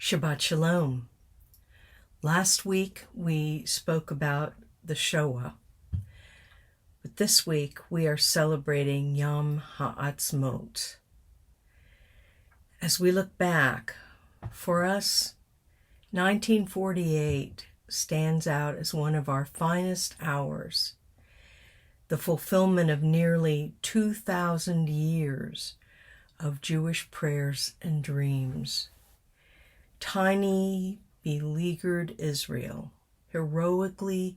Shabbat Shalom. Last week we spoke about the Shoah, but this week we are celebrating Yom Ha'Atzmaut. As we look back, for us, 1948 stands out as one of our finest hours, the fulfillment of nearly 2,000 years of Jewish prayers and dreams. Tiny, beleaguered Israel heroically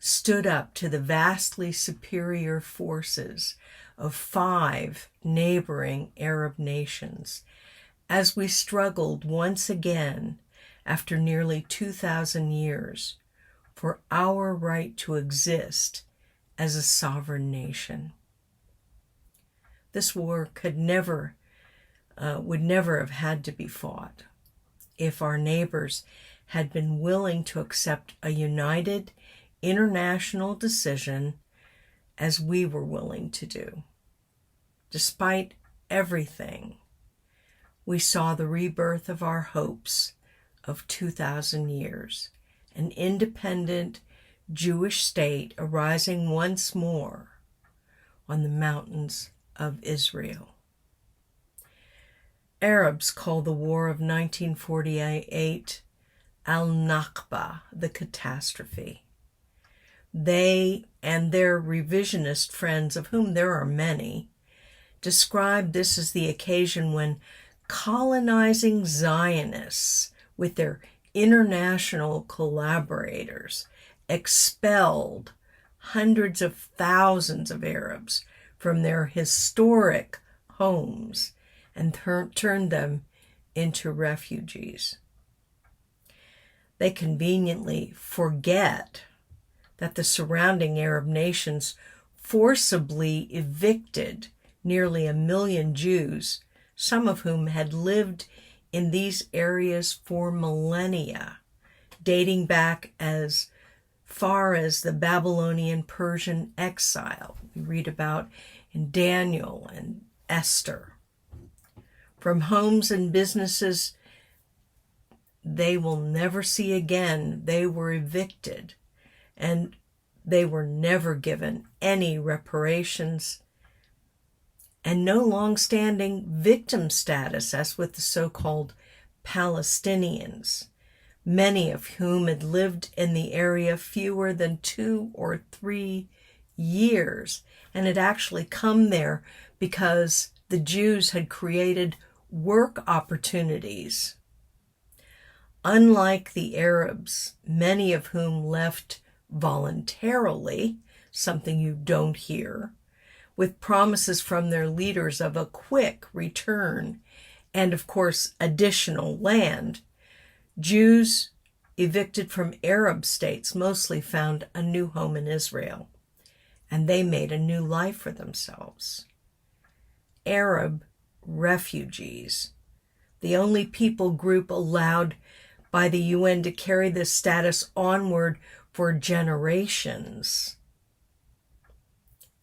stood up to the vastly superior forces of 5 neighboring Arab nations as we struggled once again after nearly 2,000 years for our right to exist as a sovereign nation. This war would never have had to be fought if our neighbors had been willing to accept a united international decision as we were willing to do. Despite everything, we saw the rebirth of our hopes of 2,000 years, an independent Jewish state arising once more on the mountains of Israel. Arabs call the war of 1948 al-Nakba, the catastrophe. They and their revisionist friends, of whom there are many, describe this as the occasion when colonizing Zionists with their international collaborators expelled hundreds of thousands of Arabs from their historic homes and turned them into refugees. They conveniently forget that the surrounding Arab nations forcibly evicted nearly 1 million Jews, some of whom had lived in these areas for millennia, dating back as far as the Babylonian-Persian exile we read about in Daniel and Esther. From homes and businesses they will never see again, they were evicted, and they were never given any reparations and no long-standing victim status as with the so-called Palestinians, many of whom had lived in the area fewer than 2 or 3 years and had actually come there because the Jews had created work opportunities. Unlike the Arabs, many of whom left voluntarily, something you don't hear, with promises from their leaders of a quick return and, of course, additional land, Jews evicted from Arab states mostly found a new home in Israel, and they made a new life for themselves. Arab refugees, the only people group allowed by the UN to carry this status onward for generations.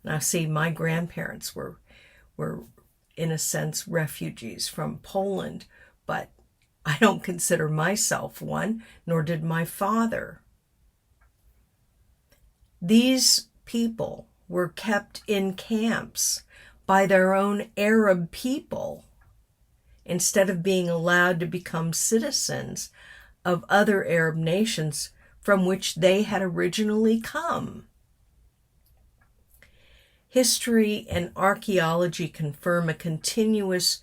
Now, see, my grandparents were in a sense refugees from Poland, but I don't consider myself one, nor did my father. These people were kept in camps by their own Arab people instead of being allowed to become citizens of other Arab nations from which they had originally come. History and archaeology confirm a continuous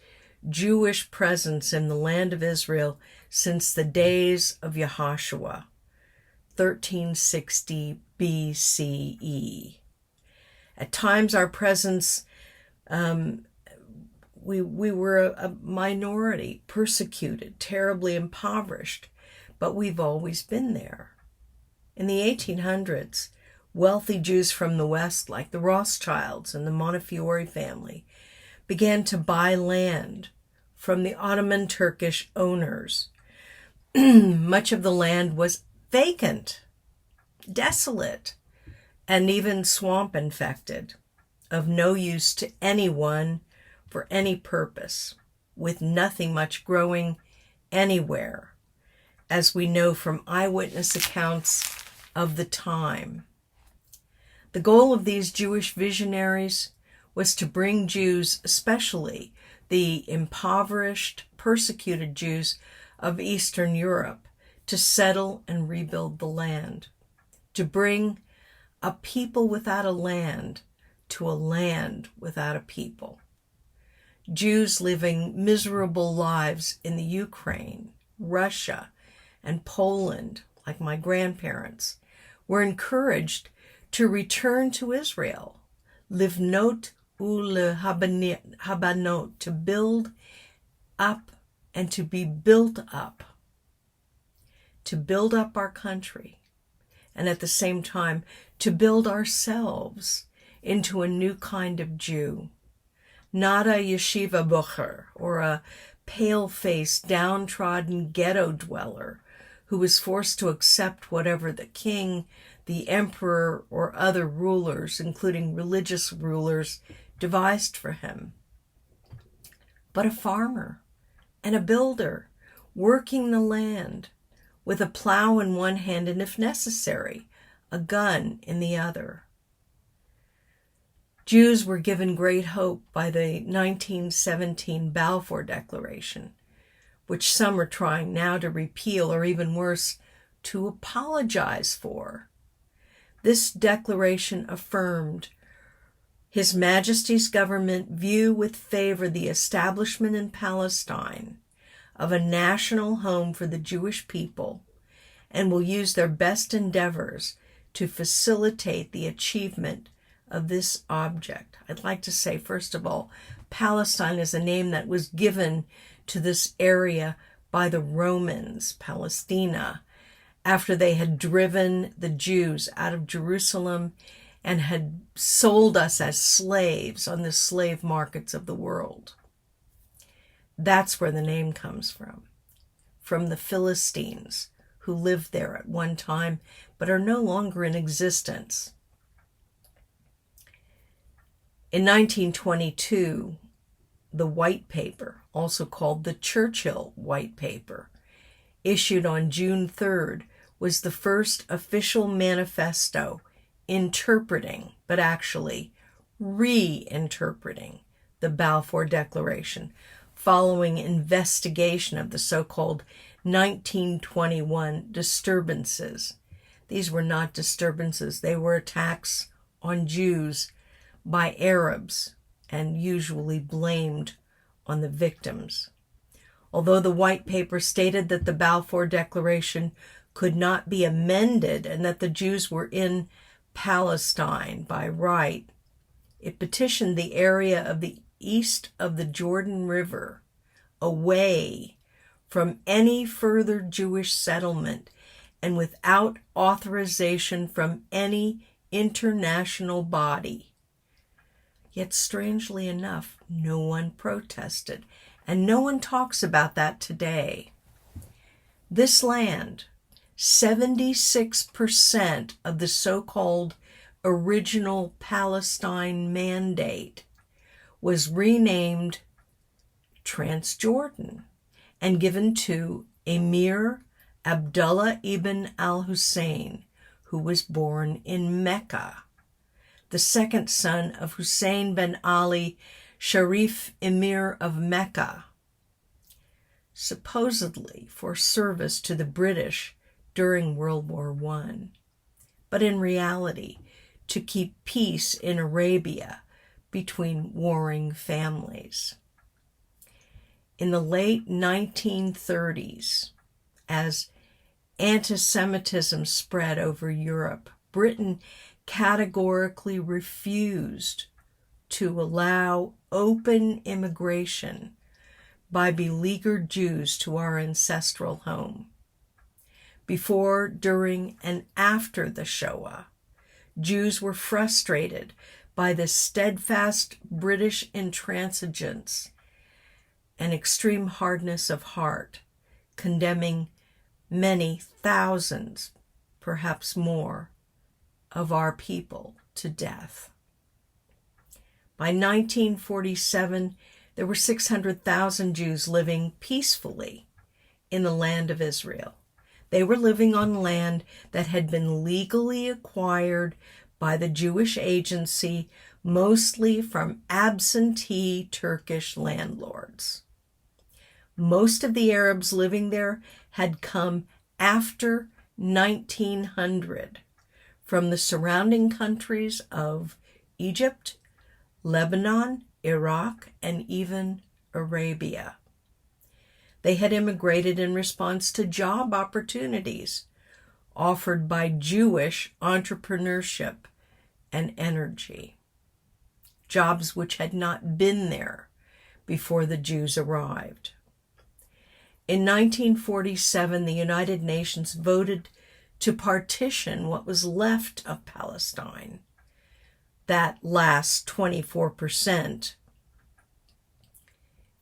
Jewish presence in the land of Israel since the days of Yehoshua, 1360 BCE. At times our presence, we were a minority, persecuted, terribly impoverished, but we've always been there. In the 1800s, wealthy Jews from the West, like the Rothschilds and the Montefiore family, began to buy land from the Ottoman Turkish owners. Much of the land was vacant, desolate, and even swamp infected, of no use to anyone for any purpose, with nothing much growing anywhere as we know from eyewitness accounts of the time. The goal of these Jewish visionaries was to bring Jews, especially the impoverished, persecuted Jews of Eastern Europe, to settle and rebuild the land, to bring a people without a land to a land without a people. Jews living miserable lives in the Ukraine, Russia, and Poland, like my grandparents, were encouraged to return to Israel, livnot ulehabanot, to build up and to be built up, to build up our country, and at the same time to build ourselves into a new kind of Jew, not a yeshiva bocher or a pale-faced, downtrodden ghetto dweller who was forced to accept whatever the king, the emperor, or other rulers, including religious rulers, devised for him, but a farmer and a builder working the land with a plow in one hand and, if necessary, a gun in the other. Jews were given great hope by the 1917 Balfour Declaration, which some are trying now to repeal, or even worse, to apologize for. This declaration affirmed His Majesty's government view with favor the establishment in Palestine of a national home for the Jewish people, and will use their best endeavors to facilitate the achievement of this object. I'd like to say, first of all, Palestine is a name that was given to this area by the Romans, Palestina, after they had driven the Jews out of Jerusalem and had sold us as slaves on the slave markets of the world. That's where the name comes from the Philistines, who lived there at one time but are no longer in existence. In 1922, the White Paper, also called the Churchill White Paper, issued on June 3rd, was the first official manifesto interpreting, but actually reinterpreting, the Balfour Declaration, following investigation of the so-called 1921 disturbances. These were not disturbances, they were attacks on Jews by Arabs, and usually blamed on the victims. Although the White Paper stated that the Balfour Declaration could not be amended and that the Jews were in Palestine by right, it petitioned the area of the east of the Jordan River away from any further Jewish settlement and without authorization from any international body. Yet strangely enough, no one protested, and no one talks about that today. This land, 76% of the so-called original Palestine Mandate, was renamed Transjordan and given to Emir Abdullah ibn al-Hussein, who was born in Mecca, the second son of Hussein ben Ali, Sharif Emir of Mecca, supposedly for service to the British during World War I, but in reality to keep peace in Arabia between warring families. In the late 1930s, as anti-Semitism spread over Europe, Britain categorically refused to allow open immigration by beleaguered Jews to our ancestral home. Before, during, and after the Shoah, Jews were frustrated by the steadfast British intransigence and extreme hardness of heart, condemning many thousands, perhaps more, of our people to death. By 1947, there were 600,000 Jews living peacefully in the land of Israel, They were living on land that had been legally acquired by the Jewish agency, mostly from absentee Turkish landlords. Most of the Arabs living there had come after 1900 from the surrounding countries of Egypt, Lebanon, Iraq, and even Arabia. They had immigrated in response to job opportunities offered by Jewish entrepreneurship and energy, jobs which had not been there before the Jews arrived. In 1947, the United Nations voted to partition what was left of Palestine, that last 24%,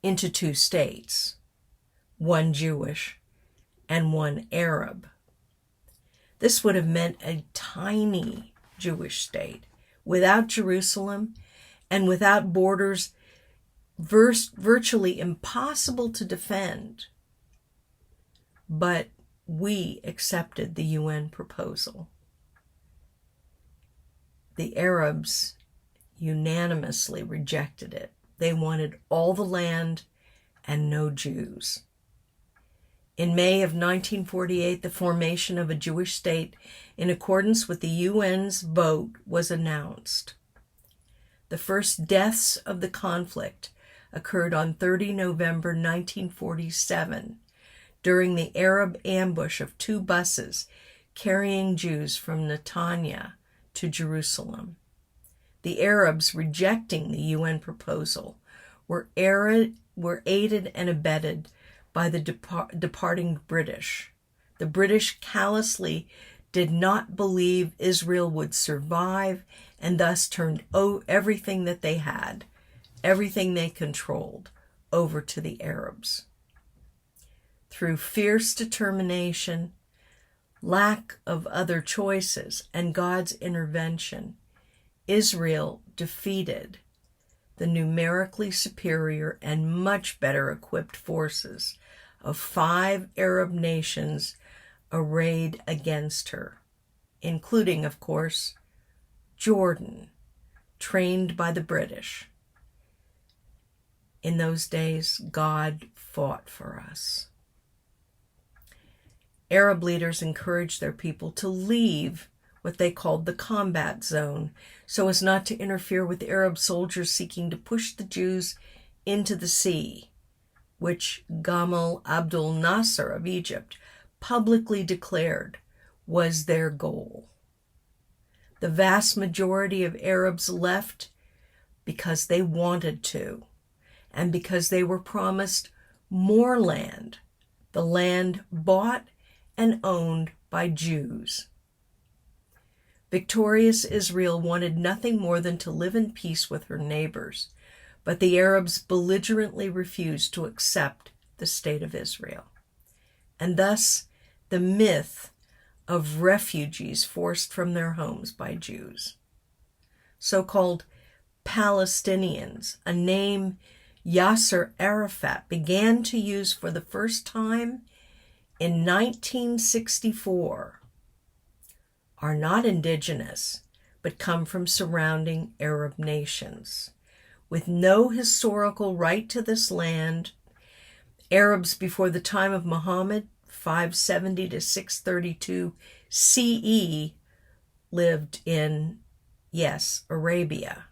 into two states, one Jewish and one Arab. This would have meant a tiny Jewish state without Jerusalem and without borders virtually impossible to defend. But we accepted the UN proposal. The Arabs unanimously rejected it. They wanted all the land and no Jews. In May of 1948, the formation of a Jewish state in accordance with the UN's vote was announced. The first deaths of the conflict occurred on 30 November 1947 during the Arab ambush of two buses carrying Jews from Netanya to Jerusalem. The Arabs rejecting the UN proposal were aided and abetted by the departing British. The British callously did not believe Israel would survive and thus turned everything that they had, everything they controlled, over to the Arabs. Through fierce determination, lack of other choices, and God's intervention, Israel defeated the numerically superior and much better equipped forces of 5 Arab nations arrayed against her, including, of course, Jordan, trained by the British. In those days, God fought for us. Arab leaders encouraged their people to leave what they called the combat zone so as not to interfere with Arab soldiers seeking to push the Jews into the sea, which Gamal Abdel Nasser of Egypt publicly declared was their goal. The vast majority of Arabs left because they wanted to, and because they were promised more land, the land bought and owned by Jews. Victorious Israel wanted nothing more than to live in peace with her neighbors, but the Arabs belligerently refused to accept the state of Israel. And thus, the myth of refugees forced from their homes by Jews. So-called Palestinians, a name Yasser Arafat began to use for the first time in 1964, are not indigenous, but come from surrounding Arab nations. With no historical right to this land, Arabs before the time of Muhammad, 570 to 632 CE, lived in, Arabia.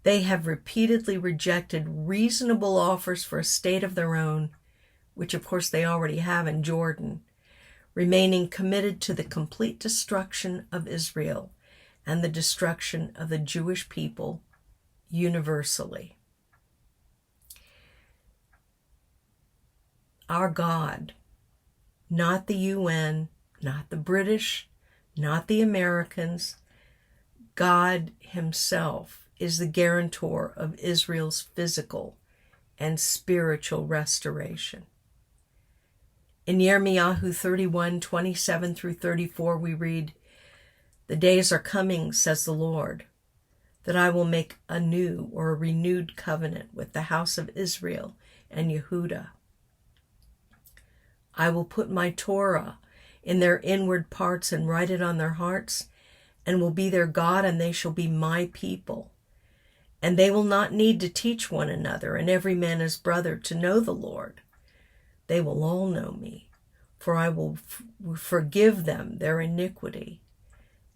They have repeatedly rejected reasonable offers for a state of their own, which of course they already have in Jordan, remaining committed to the complete destruction of Israel and the destruction of the Jewish people universally. Our God, not the UN, not the British, not the Americans, God Himself is the guarantor of Israel's physical and spiritual restoration. In Yirmiyahu 31:27 through 34, we read, "The days are coming, says the Lord, that I will make a new or a renewed covenant with the house of Israel and Yehudah. I will put my Torah in their inward parts and write it on their hearts, and will be their God, and they shall be my people. And they will not need to teach one another, and every man his brother, to know the Lord. They will all know me, for I will forgive them their iniquity,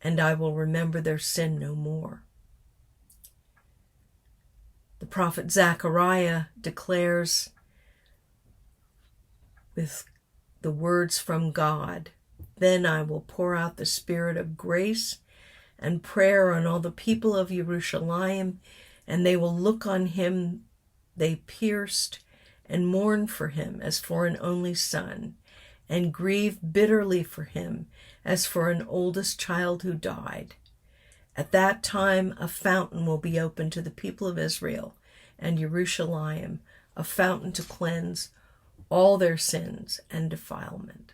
and I will remember their sin no more. The prophet Zechariah declares with the words from God, "Then I will pour out the spirit of grace and prayer on all the people of Jerusalem, and they will look on him they pierced and mourn for him as for an only son, and grieve bitterly for him as for an oldest child who died. At that time a fountain will be opened to the people of Israel and Jerusalem, a fountain to cleanse all their sins and defilement."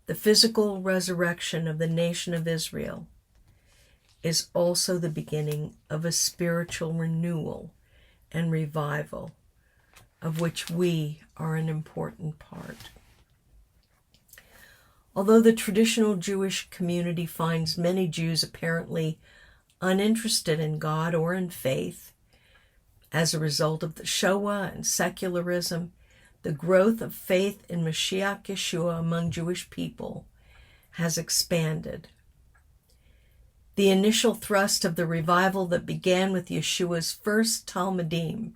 The physical resurrection of the nation of Israel is also the beginning of a spiritual renewal and revival, of which we are an important part. Although the traditional Jewish community finds many Jews apparently uninterested in God or in faith, as a result of the Shoah and secularism, the growth of faith in Mashiach Yeshua among Jewish people has expanded. The initial thrust of the revival that began with Yeshua's first Talmudim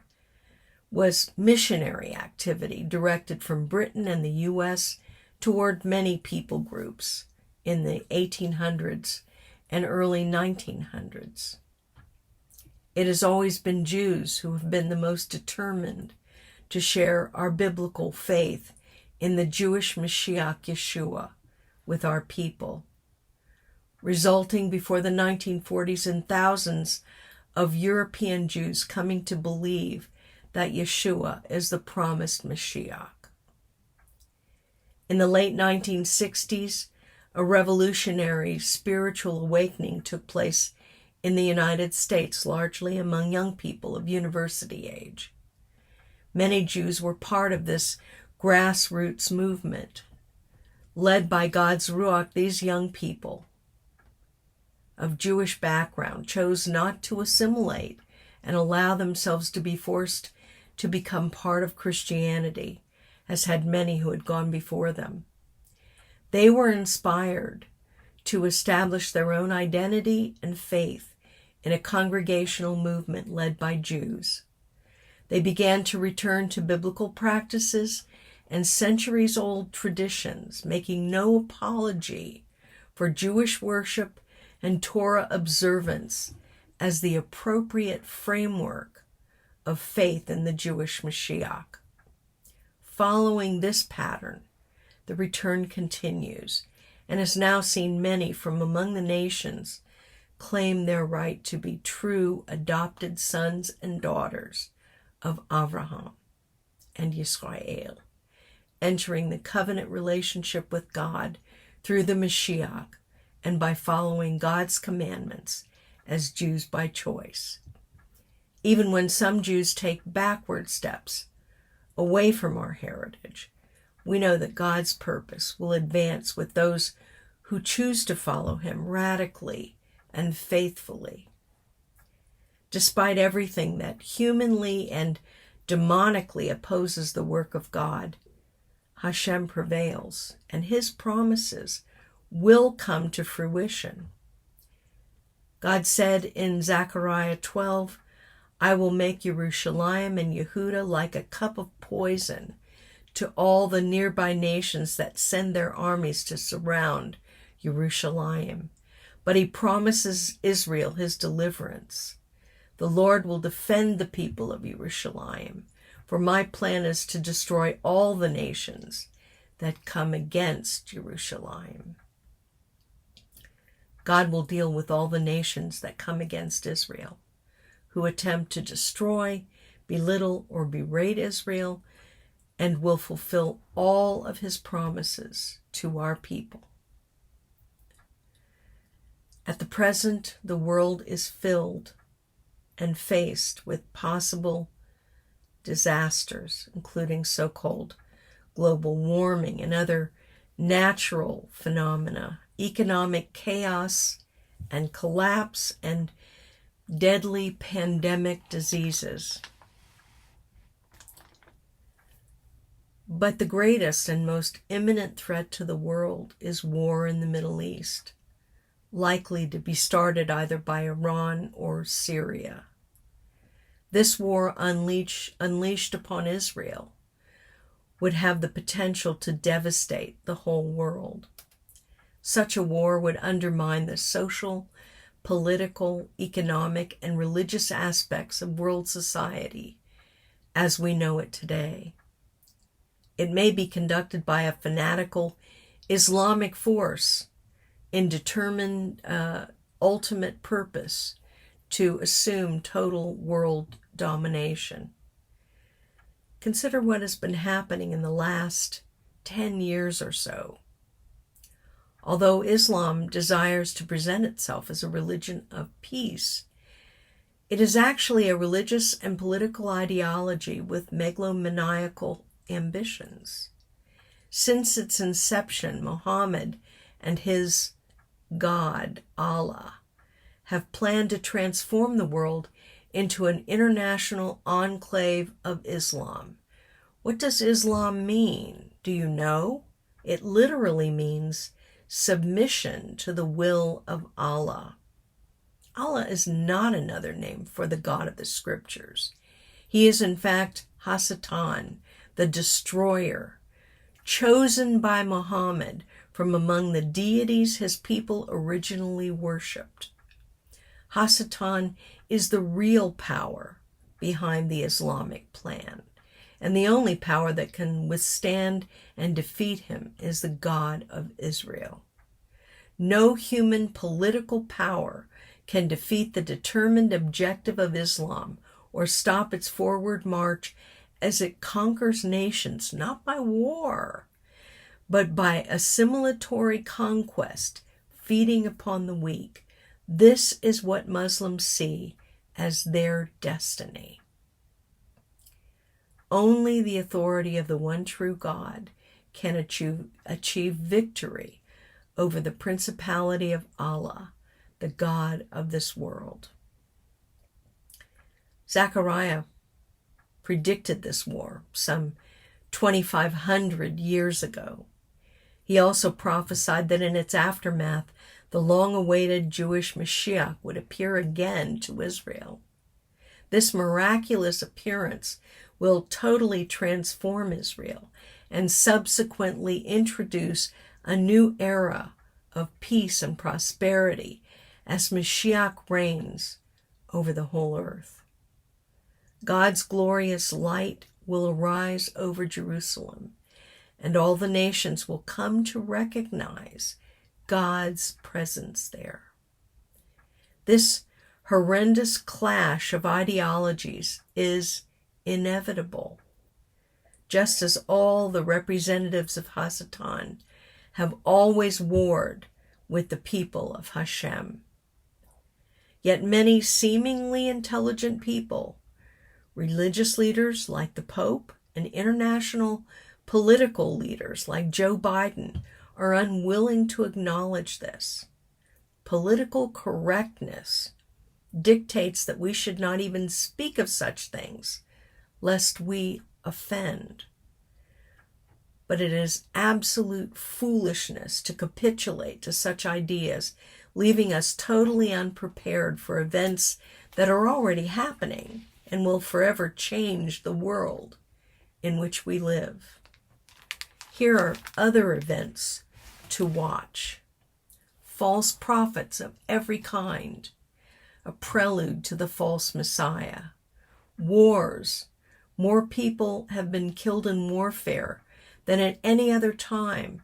was missionary activity directed from Britain and the U.S. toward many people groups in the 1800s and early 1900s. It has always been Jews who have been the most determined to share our biblical faith in the Jewish Mashiach Yeshua with our people, resulting before the 1940s in thousands of European Jews coming to believe that Yeshua is the promised Mashiach. In the late 1960s, a revolutionary spiritual awakening took place in the United States, largely among young people of university age. Many Jews were part of this grassroots movement. Led by God's Ruach, these young people of Jewish background chose not to assimilate and allow themselves to be forced to become part of Christianity, as had many who had gone before them. They were inspired to establish their own identity and faith in a congregational movement led by Jews. They began to return to biblical practices and centuries-old traditions, making no apology for Jewish worship and Torah observance as the appropriate framework of faith in the Jewish Mashiach. Following this pattern, the return continues and has now seen many from among the nations claim their right to be true adopted sons and daughters of Abraham and Yisrael, entering the covenant relationship with God through the Mashiach and by following God's commandments as Jews by choice. Even when some Jews take backward steps away from our heritage, we know that God's purpose will advance with those who choose to follow him radically and faithfully. Despite everything that humanly and demonically opposes the work of God, Hashem prevails, and his promises will come to fruition. God said in Zechariah 12, "I will make Jerusalem and Yehuda like a cup of poison to all the nearby nations that send their armies to surround Jerusalem." But he promises Israel his deliverance. The Lord will defend the people of Jerusalem, for my plan is to destroy all the nations that come against Jerusalem. God will deal with all the nations that come against Israel, who attempt to destroy, belittle, or berate Israel, and will fulfill all of his promises to our people. At the present, the world is filled and faced with possible disasters, including so-called global warming and other natural phenomena, economic chaos and collapse, and deadly pandemic diseases. But the greatest and most imminent threat to the world is war in the Middle East, likely to be started either by Iran or Syria. This war unleashed upon Israel would have the potential to devastate the whole world. Such a war would undermine the social, political, economic, and religious aspects of world society as we know it today. It may be conducted by a fanatical Islamic force in determined ultimate purpose to assume total world domination. Consider what has been happening in the last 10 years or so. Although Islam desires to present itself as a religion of peace, it is actually a religious and political ideology with megalomaniacal ambitions. Since its inception, Muhammad and his God, Allah, have planned to transform the world into an international enclave of Islam. What does Islam mean? Do you know? It literally means submission to the will of Allah. Allah is not another name for the God of the Scriptures. He is in fact Hasatan, the destroyer, chosen by Muhammad from among the deities his people originally worshipped. Hasatan is the real power behind the Islamic plan, and the only power that can withstand and defeat him is the God of Israel. No human political power can defeat the determined objective of Islam or stop its forward march as it conquers nations, not by war, but by assimilatory conquest, feeding upon the weak. This is what Muslims see as their destiny. Only the authority of the one true God can achieve victory over the principality of Allah, the God of this world. Zechariah predicted this war some 2,500 years ago. He also prophesied that in its aftermath, the long-awaited Jewish Mashiach would appear again to Israel. This miraculous appearance will totally transform Israel and subsequently introduce a new era of peace and prosperity as Mashiach reigns over the whole earth. God's glorious light will arise over Jerusalem, and all the nations will come to recognize God's presence there. This horrendous clash of ideologies is inevitable, just as all the representatives of Hasatan have always warred with the people of Hashem. Yet many seemingly intelligent people, religious leaders like the Pope, and international political leaders like Joe Biden are unwilling to acknowledge this. Political correctness dictates that we should not even speak of such things, lest we offend. But it is absolute foolishness to capitulate to such ideas, leaving us totally unprepared for events that are already happening and will forever change the world in which we live. Here are other events to watch. False prophets of every kind, a prelude to the false Messiah. Wars. More people have been killed in warfare than at any other time.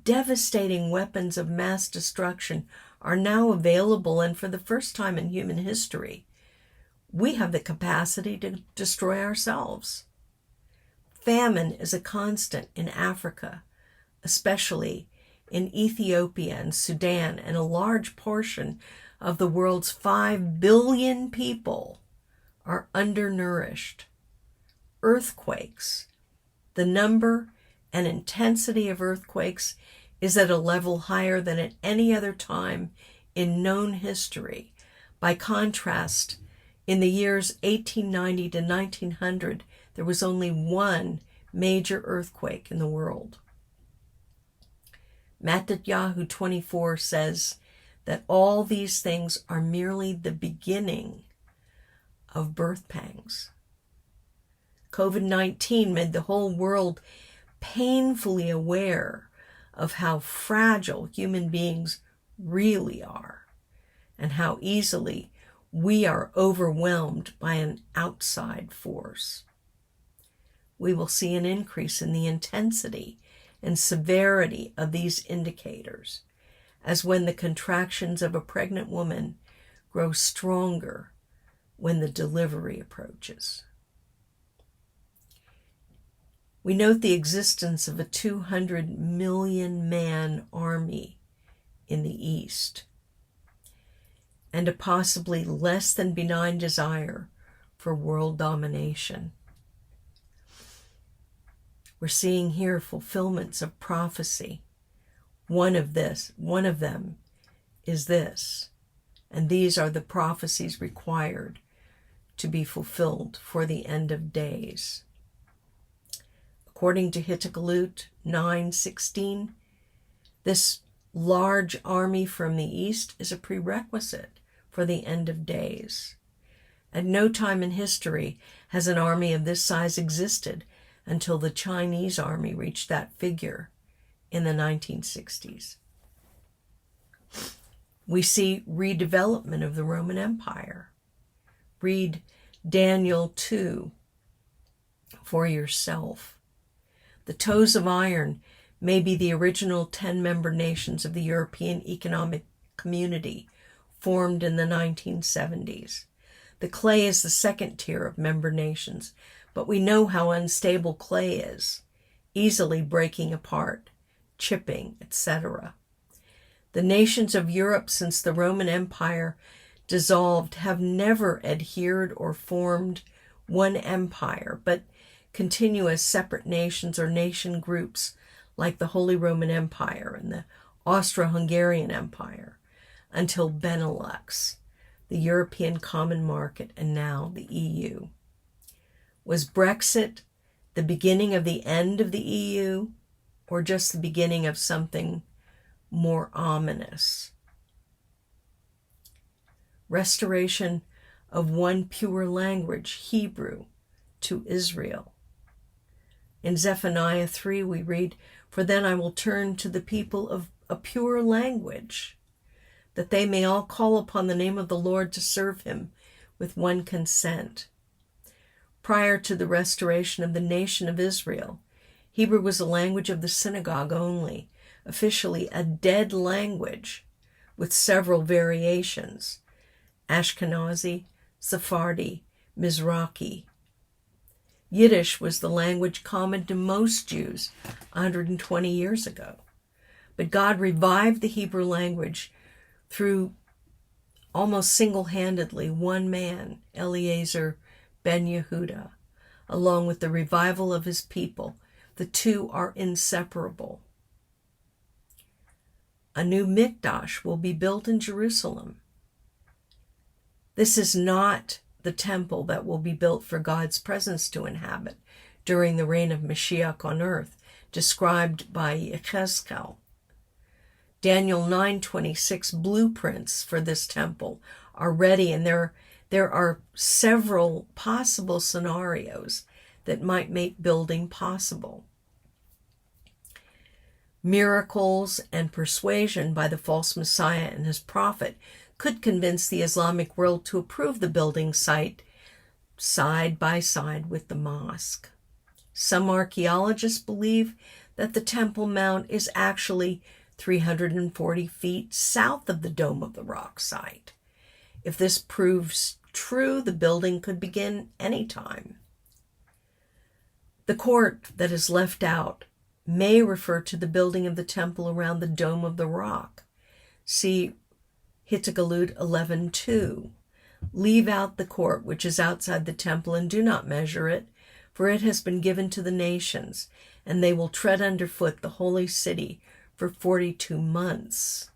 Devastating weapons of mass destruction are now available, and for the first time in human history, we have the capacity to destroy ourselves. Famine is a constant in Africa, especially in Ethiopia and Sudan, and a large portion of the world's 5 billion people are undernourished. Earthquakes, the number and intensity of earthquakes is at a level higher than at any other time in known history. By contrast, in the years 1890 to 1900, there was only one major earthquake in the world. Mattatyahu 24 says that all these things are merely the beginning of birth pangs. COVID-19 made the whole world painfully aware of how fragile human beings really are and how easily we are overwhelmed by an outside force. We will see an increase in the intensity and severity of these indicators, as when the contractions of a pregnant woman grow stronger when the delivery approaches. We note the existence of a 200 million man army in the East, and a possibly less than benign desire for world domination. We're seeing here fulfillments of prophecy. One of them is this, and these are the prophecies required to be fulfilled for the end of days. According to Hittigalut 9:16, this large army from the east is a prerequisite for the end of days. At no time in history has an army of this size existed until the Chinese army reached that figure in the 1960s. We see redevelopment of the Roman Empire. Read Daniel 2 for yourself. The toes of iron may be the original 10-member nations of the European Economic Community formed in the 1970s. The clay is the second tier of member nations, but we know how unstable clay is, easily breaking apart, chipping, etc. The nations of Europe since the Roman Empire dissolved have never adhered or formed one empire, but continue as separate nations or nation groups like the Holy Roman Empire and the Austro-Hungarian Empire, until Benelux, the European Common Market, and now the EU. Was Brexit the beginning of the end of the EU, or just the beginning of something more ominous? Restoration of one pure language, Hebrew, to Israel. In Zephaniah 3 we read, "For then I will turn to the people of a pure language, that they may all call upon the name of the Lord to serve him with one consent." Prior to the restoration of the nation of Israel, Hebrew was a language of the synagogue only, officially a dead language with several variations: Ashkenazi, Sephardi, Mizrahi. Yiddish was the language common to most Jews 120 years ago. But God revived the Hebrew language through almost single-handedly one man, Eliezer ben Yehuda, along with the revival of his people. The two are inseparable. A new mikdash will be built in Jerusalem. This is not the temple that will be built for God's presence to inhabit during the reign of Mashiach on earth, described by Yechezkel. Daniel 9:26 blueprints for this temple are ready, and there are several possible scenarios that might make building possible. Miracles and persuasion by the false Messiah and his prophet could convince the Islamic world to approve the building site side by side with the mosque. Some archaeologists believe that the Temple Mount is actually 340 feet south of the Dome of the Rock site. If this proves true, the building could begin any time. The court that is left out may refer to the building of the temple around the Dome of the Rock. See Hittigalut 11:2. Leave out the court which is outside the temple and do not measure it, for it has been given to the nations, and they will tread underfoot the holy city for 42 months.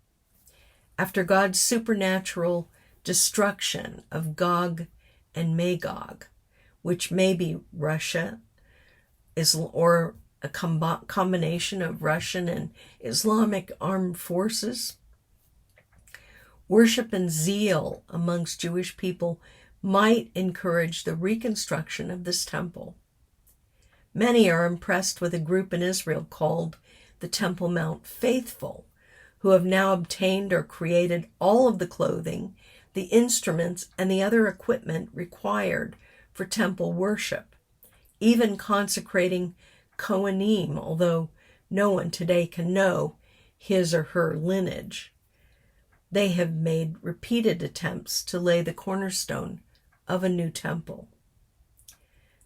After God's supernatural destruction of Gog and Magog, which may be Russia, or a combination of Russian and Islamic armed forces, worship and zeal amongst Jewish people might encourage the reconstruction of this temple. Many are impressed with a group in Israel called the Temple Mount Faithful, who have now obtained or created all of the clothing, the instruments, and the other equipment required for temple worship, even consecrating Kohanim, although no one today can know his or her lineage. They have made repeated attempts to lay the cornerstone of a new temple.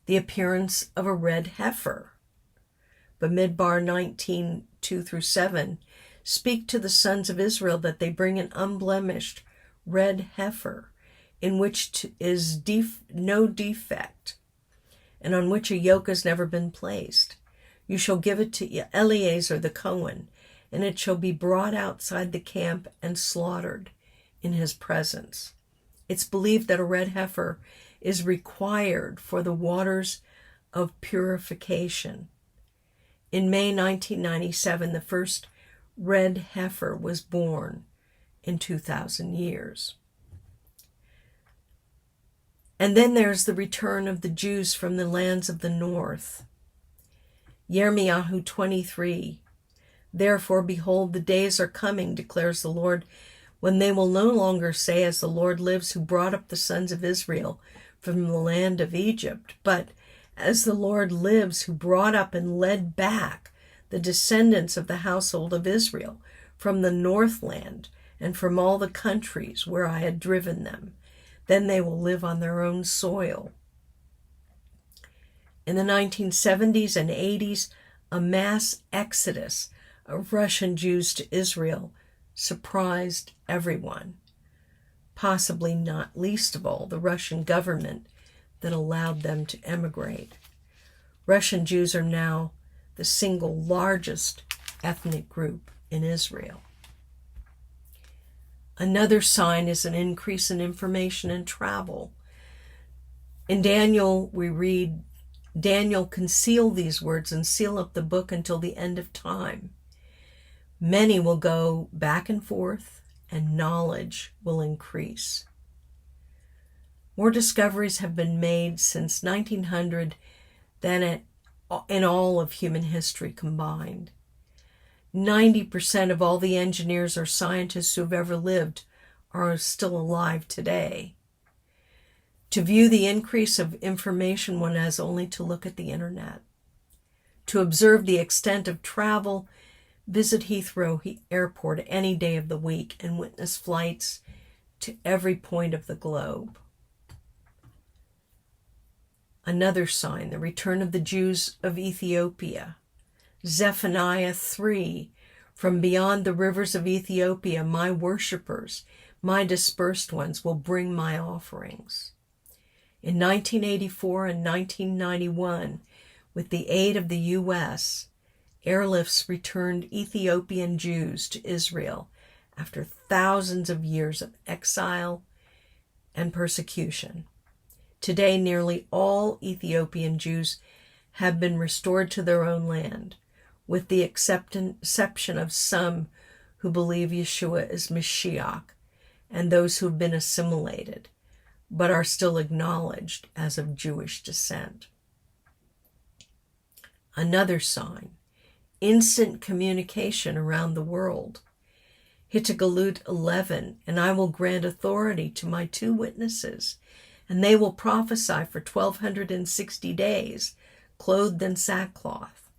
The appearance of a red heifer. Bamidbar 19:2-7 speak to the sons of Israel that they bring an unblemished red heifer in which is no defect and on which a yoke has never been placed. You shall give it to Eleazar the Cohen, and it shall be brought outside the camp and slaughtered in his presence. It's believed that a red heifer is required for the waters of purification. In May 1997, the first red heifer was born in 2,000 years. And then there's the return of the Jews from the lands of the north. Yirmiyahu 23, therefore, behold, the days are coming, declares the Lord, when they will no longer say, as the Lord lives, who brought up the sons of Israel from the land of Egypt, but as the Lord lives, who brought up and led back the descendants of the household of Israel from the northland and from all the countries where I had driven them. Then they will live on their own soil. In the 1970s and 80s, a mass exodus of Russian Jews to Israel surprised everyone, possibly not least of all the Russian government that allowed them to emigrate. Russian Jews are now the single largest ethnic group in Israel. Another sign is an increase in information and travel. In Daniel, we read, Daniel concealed these words and seal up the book until the end of time. Many will go back and forth, and knowledge will increase. More discoveries have been made since 1900 than in all of human history combined. 90% of all the engineers or scientists who have ever lived are still alive today. To view the increase of information, one has only to look at the internet. To observe the extent of travel, visit Heathrow Airport any day of the week and witness flights to every point of the globe. Another sign, the return of the Jews of Ethiopia. Zephaniah 3, from beyond the rivers of Ethiopia, my worshipers, my dispersed ones, will bring my offerings. In 1984 and 1991, with the aid of the U.S., airlifts returned Ethiopian Jews to Israel after thousands of years of exile and persecution. Today, nearly all Ethiopian Jews have been restored to their own land, with the exception of some who believe Yeshua is Mashiach and those who have been assimilated, but are still acknowledged as of Jewish descent. Another sign, instant communication around the world. Hittigalut 11, and I will grant authority to my 2 witnesses, and they will prophesy for 1,260 days, clothed in sackcloth.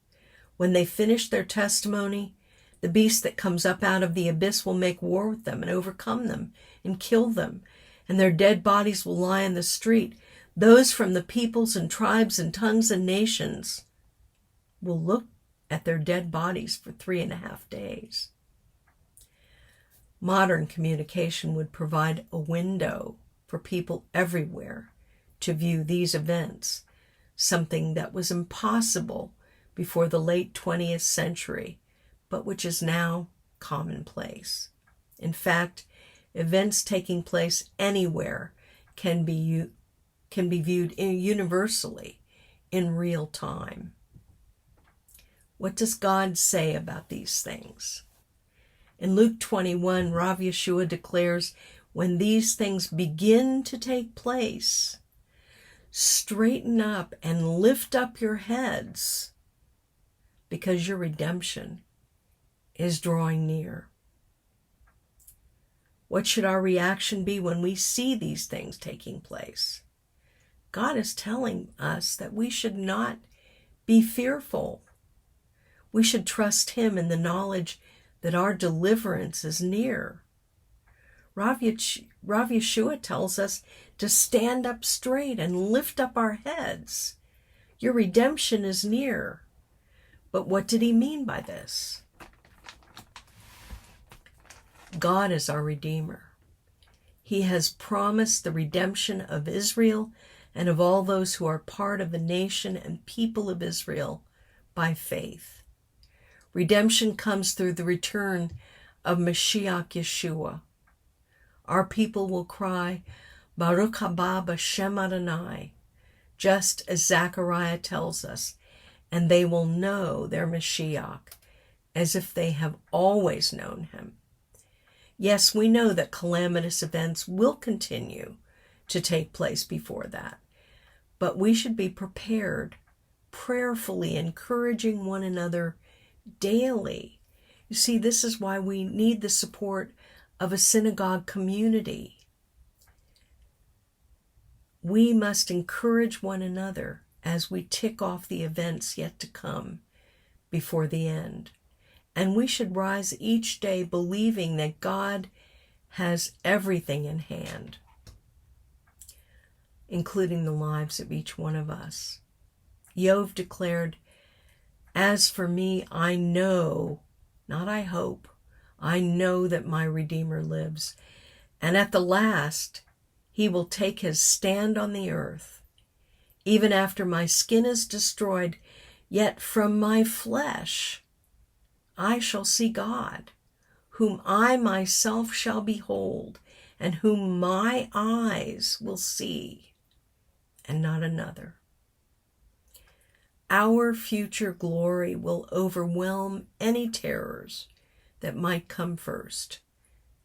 When they finish their testimony, the beast that comes up out of the abyss will make war with them and overcome them and kill them, and their dead bodies will lie in the street. Those from the peoples and tribes and tongues and nations will look at their dead bodies for 3.5 days. Modern communication would provide a window for people everywhere to view these events, something that was impossible before the late 20th century, but which is now commonplace. In fact, events taking place anywhere can be viewed universally in real time. What does God say about these things? In Luke 21, Rav Yeshua declares, when these things begin to take place, straighten up and lift up your heads, because your redemption is drawing near. What should our reaction be when we see these things taking place? God is telling us that we should not be fearful. We should trust Him in the knowledge that our deliverance is near. Rav Yeshua tells us to stand up straight and lift up our heads. Your redemption is near. But what did he mean by this? God is our Redeemer. He has promised the redemption of Israel and of all those who are part of the nation and people of Israel by faith. Redemption comes through the return of Mashiach Yeshua. Our people will cry, Baruch haba b'shem Adonai, just as Zechariah tells us, and they will know their Mashiach as if they have always known him. Yes, we know that calamitous events will continue to take place before that, but we should be prepared, prayerfully encouraging one another daily. You see, this is why we need the support of a synagogue community. We must encourage one another as we tick off the events yet to come before the end. And we should rise each day believing that God has everything in hand, including the lives of each one of us. Yov declared, as for me, I know, not I hope, I know that my Redeemer lives, and at the last he will take his stand on the earth. Even after my skin is destroyed, yet from my flesh I shall see God, whom I myself shall behold, and whom my eyes will see, and not another. Our future glory will overwhelm any terrors that might come first,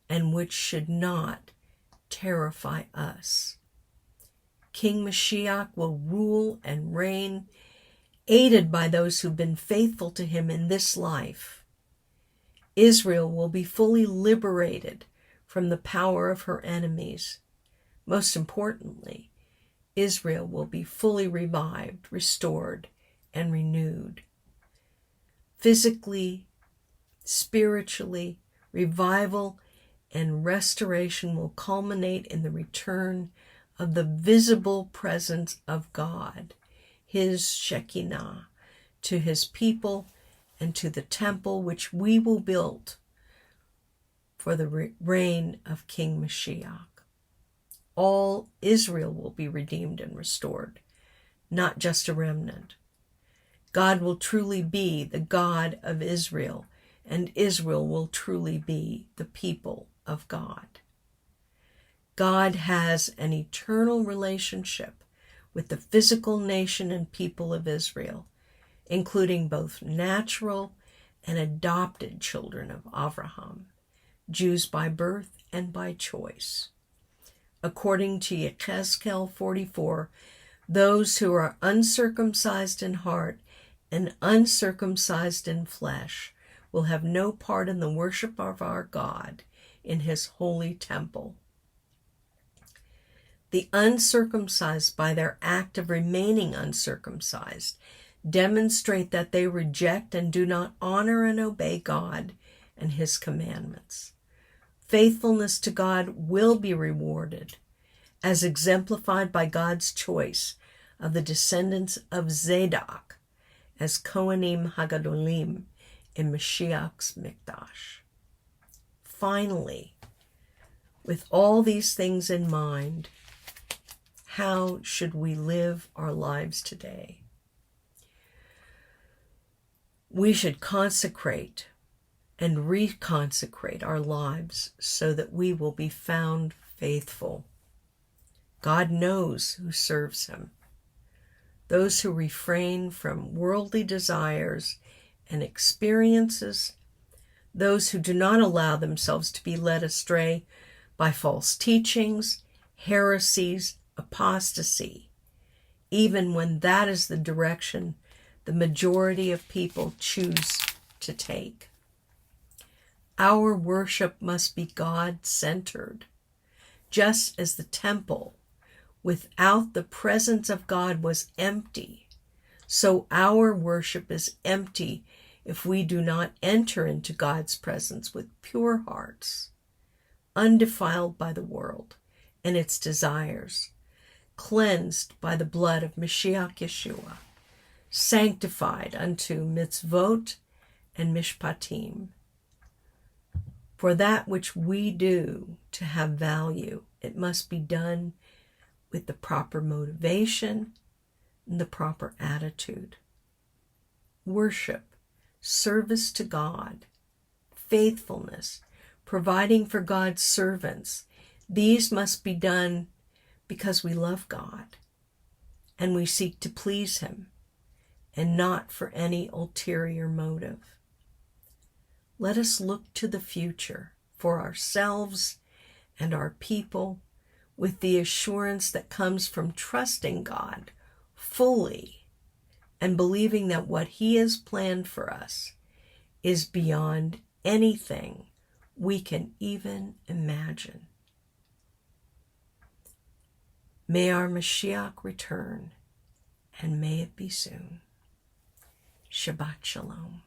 and which should not terrify us. King Mashiach will rule and reign, aided by those who've been faithful to him in this life. Israel will be fully liberated from the power of her enemies. Most importantly, Israel will be fully revived, restored, and renewed. Physically, spiritually, revival and restoration will culminate in the return of the visible presence of God, his Shekinah, to his people and to the temple which we will build for the reign of King Mashiach. All Israel will be redeemed and restored, not just a remnant. God will truly be the God of Israel, and Israel will truly be the people of God. God has an eternal relationship with the physical nation and people of Israel, including both natural and adopted children of Abraham, Jews by birth and by choice. According to Yechezkel 44, those who are uncircumcised in heart and uncircumcised in flesh will have no part in the worship of our God in his holy temple. The uncircumcised, by their act of remaining uncircumcised, demonstrate that they reject and do not honor and obey God and his commandments. Faithfulness to God will be rewarded, as exemplified by God's choice of the descendants of Zadok as Kohanim Hagadolim in Mashiach's Mikdash. Finally, with all these things in mind, how should we live our lives today? We should consecrate and reconsecrate our lives so that we will be found faithful. God knows who serves him. Those who refrain from worldly desires and experiences, those who do not allow themselves to be led astray by false teachings, heresies, apostasy, even when that is the direction the majority of people choose to take. Our worship must be God-centered, just as the temple without the presence of God was empty. So our worship is empty if we do not enter into God's presence with pure hearts, undefiled by the world and its desires, cleansed by the blood of Mashiach Yeshua, sanctified unto mitzvot and mishpatim. For that which we do to have value, it must be done with the proper motivation and the proper attitude. Worship, service to God, faithfulness, providing for God's servants, these must be done because we love God and we seek to please him and not for any ulterior motive. Let us look to the future for ourselves and our people with the assurance that comes from trusting God fully and believing that what he has planned for us is beyond anything we can even imagine. May our Mashiach return, and may it be soon. Shabbat Shalom.